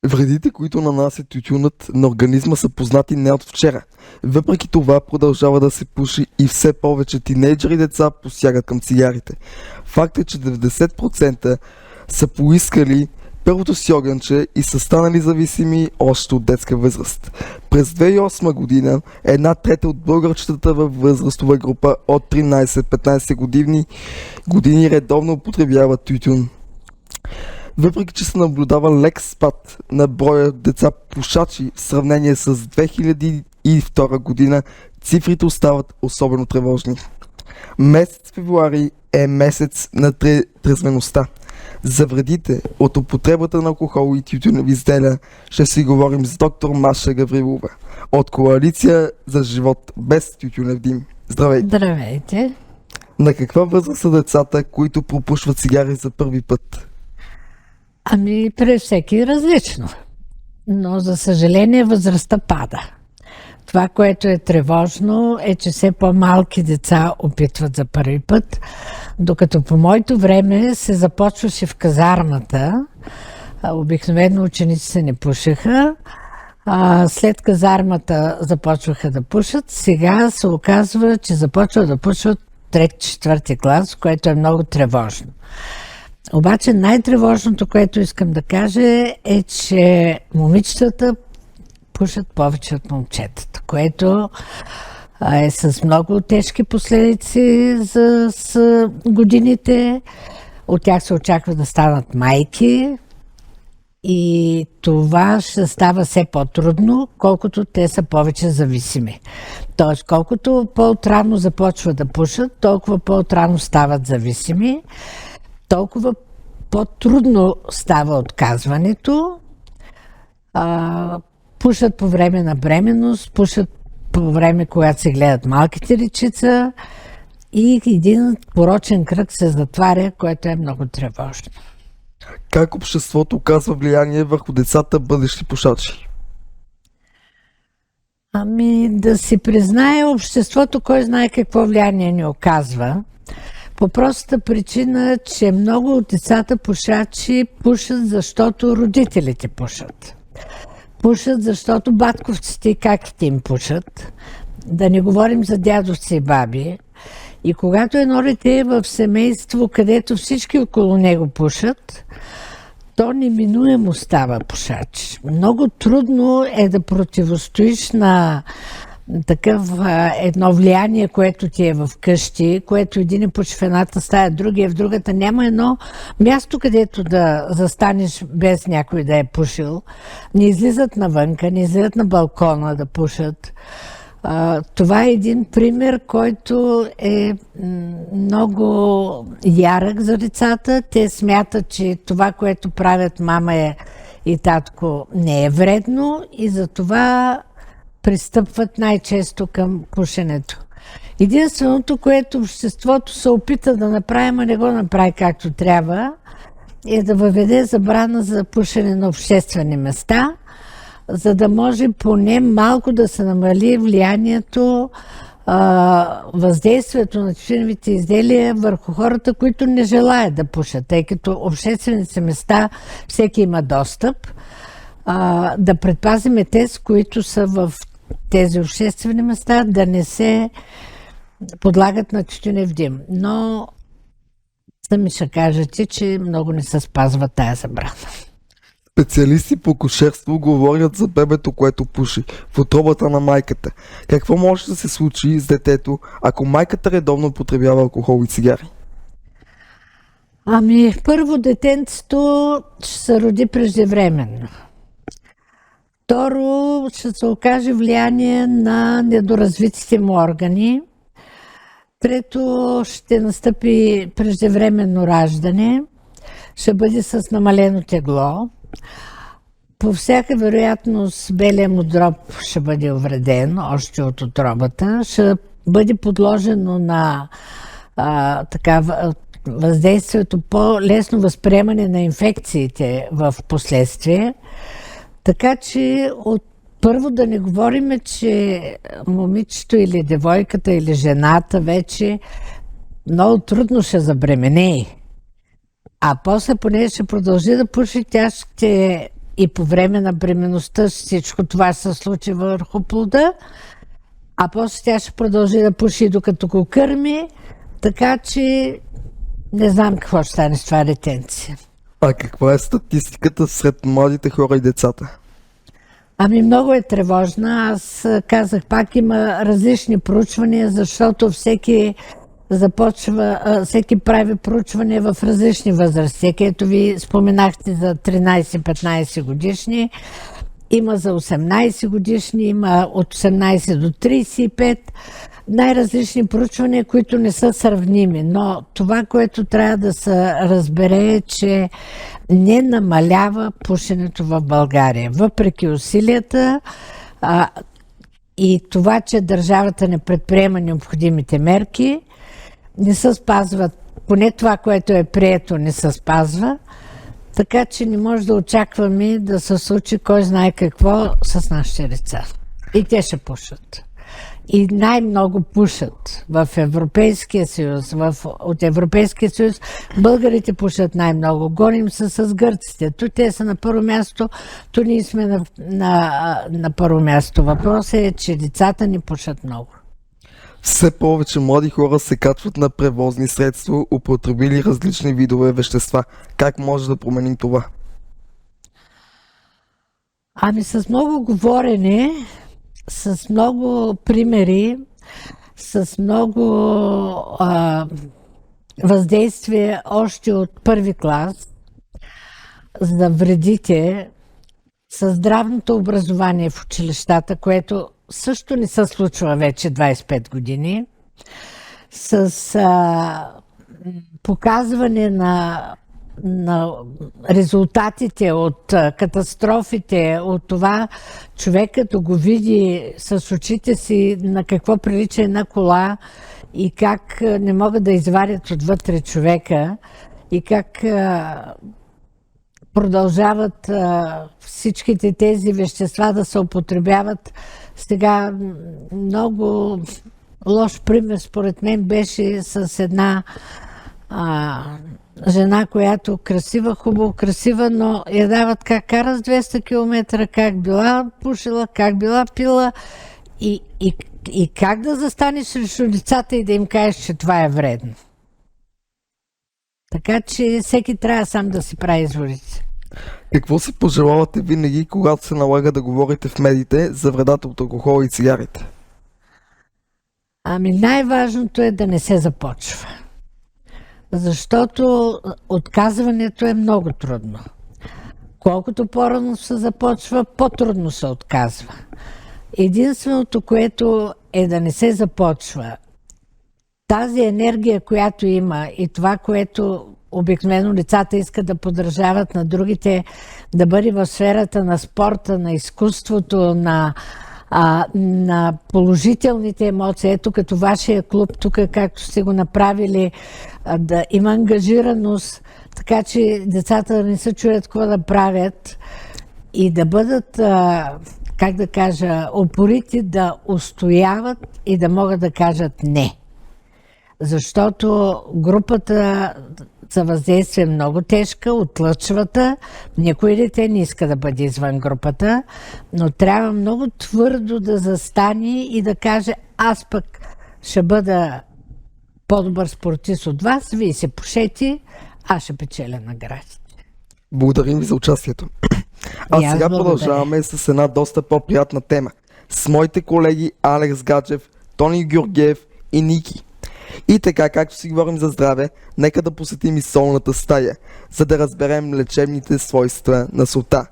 Вредите, които нанася тютюнът на организма, са познати не от вчера. Въпреки това продължава да се пуши и все повече тинейджери и деца посягат към цигарите. Факт е, че 90% са поискали първото си огънче и са станали зависими още от детска възраст. През 2008 година една трета от българчетата във възрастова група от 13-15 години редовно употребяват тютюн. Въпреки че се наблюдава лек спад на броя деца пушачи в сравнение с 2002 година, цифрите остават особено тревожни. Месец февруари е месец на трезвеността. За вредите от употребата на алкохол и тютюневи изделия ще си говорим с доктор Маша Гаврилова от Коалиция за живот без тютюнев дим. Здравейте! Здравейте! На каква възраст са децата, които пропушват цигари за първи път? Ами, при всеки различно. Но, за съжаление, възрастта пада. Това, което е тревожно, е, че все по-малки деца опитват за първи път, докато по моето време се започваше в казармата. Обикновено учениците не пушеха. След казармата започваха да пушат. Сега се оказва, че започват да пушат 3-4 клас, което е много тревожно. Обаче най-тревожното, което искам да кажа е, че момичетата пушат повече от момчетата, което е с много тежки последици с годините. От тях се очаква да станат майки и това ще става все по-трудно, колкото те са повече зависими. Тоест, колкото по-отрано започват да пушат, толкова по-отрано стават зависими, толкова по-трудно става отказването. Пушат по време на бременност, пушат по време, когато се гледат малките дечица и един порочен кръг се затваря, което е много тревожно. Как обществото оказва влияние върху децата бъдещи пушачи? Ами, да си признае обществото, кой знае какво влияние ни оказва. По простата причина, че много от децата пушачи пушат, защото родителите пушат. Пушат, защото батковците и каките им пушат. Да не говорим за дядовци и баби. И когато едно дете е в семейство, където всички около него пушат, то неминуемо става пушач. Много трудно е да противостоиш на такъв едно влияние, което ти е в къщи, което един е пуши в едната стая, другия в другата. Няма едно място, където да застанеш без някой да е пушил. Не излизат навънка, не излизат на балкона да пушат. Това е един пример, който е много ярък за децата. Те смятат, че това, което правят мама и татко, не е вредно и затова пристъпват най-често към пушенето. Единственото, което обществото се опита да направи, но не го направи както трябва, е да въведе забрана за пушене на обществени места, за да може поне малко да се намали влиянието, въздействието на тютюневите изделия върху хората, които не желаят да пушат, тъй като обществените места всеки има достъп. Да предпазиме тези, които са в тези обществени места, да не се подлагат на тютюнев дим. Но сами ще кажете, че много не се спазва тая забрана. Специалисти по акушерство говорят за бебето, което пуши в утробата на майката. Какво може да се случи с детето, ако майката редовно потребява алкохол и цигари? Ами, първо, детенцето ще се роди преждевременно. Второ, ще се окаже влияние на недоразвитите му органи. Трето, ще настъпи преждевременно раждане. Ще бъде с намалено тегло. По всяка вероятност белият му дроб ще бъде увреден още от утробата. Ще бъде подложено на въздействието по-лесно възприемане на инфекциите в последствие. Така че първо да не говорим, че момичето или девойката или жената вече много трудно ще забременее. А после, понеже ще продължи да пуши, тя ще и по време на бременността всичко това се случи върху плода, а после тя ще продължи да пуши докато го кърми, така че не знам какво ще стане с това детенце. А каква е статистиката сред младите хора и децата? Ами много е тревожна. Аз казах пак, има различни проучвания, защото всеки прави проучване в различни възрасти. Ето ви споменахте за 13-15 годишни, има за 18 годишни, има от 18 до 35. Най-различни проучвания, които не са сравними, но това, което трябва да се разбере е, че не намалява пушенето в България. Въпреки усилията и това, че държавата не предприема необходимите мерки, не се спазват, поне това, което е прието, не се спазва, така че не може да очакваме да се случи кой знае какво с нашите деца. И те ще пушат. И най-много пушат в Европейския съюз. От Европейския съюз българите пушат най-много. Гоним се с гърците. То те са на първо място, то ние сме на първо място. Въпросът е, че децата ни пушат много. Все повече млади хора се качват на превозни средства, употребили различни видове вещества. Как може да променим това? Ами с много говорене, с много примери, с много въздействие още от първи клас за вредите, с здравното образование в училищата, което също не се случва вече 25 години, с показване на резултатите от катастрофите, от това човек като го види с очите си на какво прилича една кола и как не могат да извадят отвътре човека и как продължават всичките тези вещества да се употребяват. Сега много лош пример според мен беше с една жена, която хубаво красива, но я дават как кара с 200 км, как била пушила, как била пила и как да застанеш срещу децата и да им кажеш, че това е вредно. Така че всеки трябва сам да си прави изводите. Какво си пожелавате винаги, когато се налага да говорите в медиите за вредата от алкохола и цигарите? Ами най-важното е да не се започва. Защото отказването е много трудно. Колкото по-рано се започва, по-трудно се отказва. Единственото, което е да не се започва, тази енергия, която има и това, което обикновено децата искат да подражават на другите, да бъде в сферата на спорта, на изкуството, на положителните емоции. Ето като вашия клуб, тук както сте го направили, да има ангажираност, така че децата не се чуят какво да правят и да бъдат, как да кажа, упорити да устояват и да могат да кажат не. Защото групата за въздействие е много тежка, отлъчвата. Никой дете не иска да бъде извън групата, но трябва много твърдо да застане и да каже: аз пък ще бъда по-добър спортист от вас, вие се пушете, аз ще печеля наградите. Благодарим ви за участието. А сега продължаваме с една доста по-приятна тема. С моите колеги Алекс Гаджев, Тони Георгиев и Ники. И така, както си говорим за здраве, нека да посетим и солната стая, за да разберем лечебните свойства на солта.